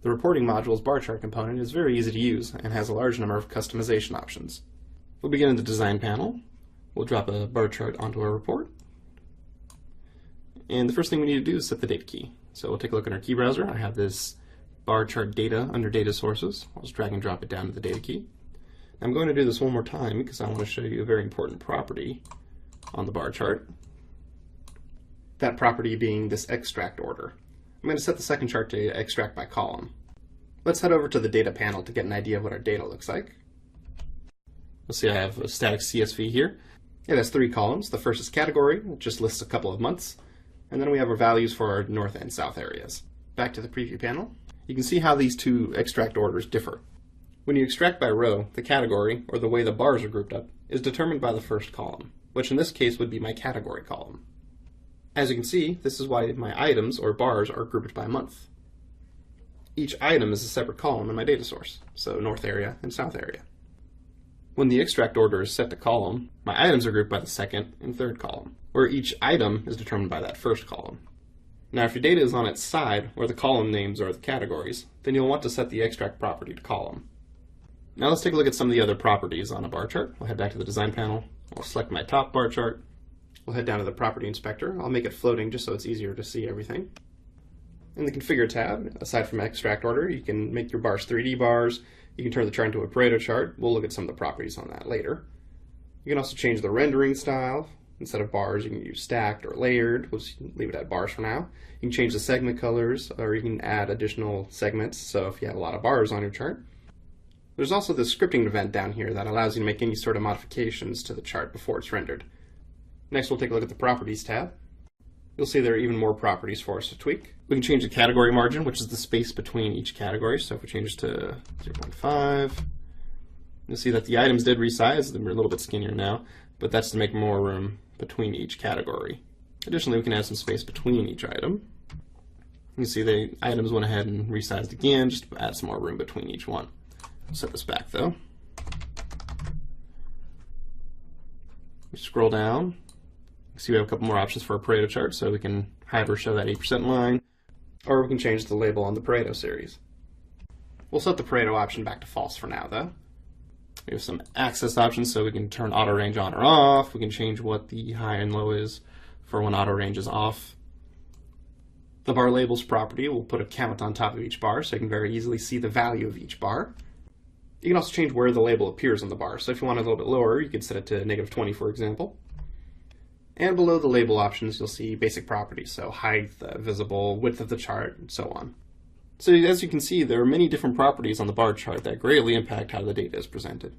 The reporting module's bar chart component is very easy to use and has a large number of customization options. We'll begin in the design panel. We'll drop a bar chart onto our report. And the first thing we need to do is set the data key. So we'll take a look in our key browser. I have this bar chart data under data sources. I'll just drag and drop it down to the data key. I'm going to do this one more time because I want to show you a very important property on the bar chart. That property being this extract order. I'm going to set the second chart to extract by column. Let's head over to the data panel to get an idea of what our data looks like. You'll see I have a static CSV here. It has 3 columns. The first is category, which just lists a couple of months. And then we have our values for our north and south areas. Back to the preview panel. You can see how these two extract orders differ. When you extract by row, the category, or the way the bars are grouped up, is determined by the first column, which in this case would be my category column. As you can see, this is why my items, or bars, are grouped by month. Each item is a separate column in my data source, so north area and south area. When the extract order is set to column, my items are grouped by the second and third column, where each item is determined by that first column. Now if your data is on its side, where the column names are the categories, then you'll want to set the extract property to column. Now let's take a look at some of the other properties on a bar chart. We'll head back to the design panel. I'll select my top bar chart. We'll head down to the property inspector. I'll make it floating just so it's easier to see everything. In the configure tab, aside from extract order, you can make your bars 3D bars. You can turn the chart into a Pareto chart. We'll look at some of the properties on that later. You can also change the rendering style. Instead of bars, you can use stacked or layered. We'll just leave it at bars for now. You can change the segment colors, or you can add additional segments. So if you have a lot of bars on your chart. There's also the scripting event down here that allows you to make any sort of modifications to the chart before it's rendered. Next, we'll take a look at the Properties tab. You'll see there are even more properties for us to tweak. We can change the category margin, which is the space between each category. So if we change this to 0.5, you'll see that the items did resize. They're a little bit skinnier now, but that's to make more room between each category. Additionally, we can add some space between each item. You can see the items went ahead and resized again, just to add some more room between each one. Set this back though. We scroll down. You see we have a couple more options for a Pareto chart, so we can hide or show that 8% line, or we can change the label on the Pareto series. We'll set the Pareto option back to false for now though. We have some access options, so we can turn auto range on or off. We can change what the high and low is for when auto range is off. The bar labels property will put a count on top of each bar, so you can very easily see the value of each bar. You can also change where the label appears on the bar. So if you want it a little bit lower, you could set it to -20, for example. And below the label options, you'll see basic properties, so height, visible, width of the chart, and so on. So as you can see, there are many different properties on the bar chart that greatly impact how the data is presented.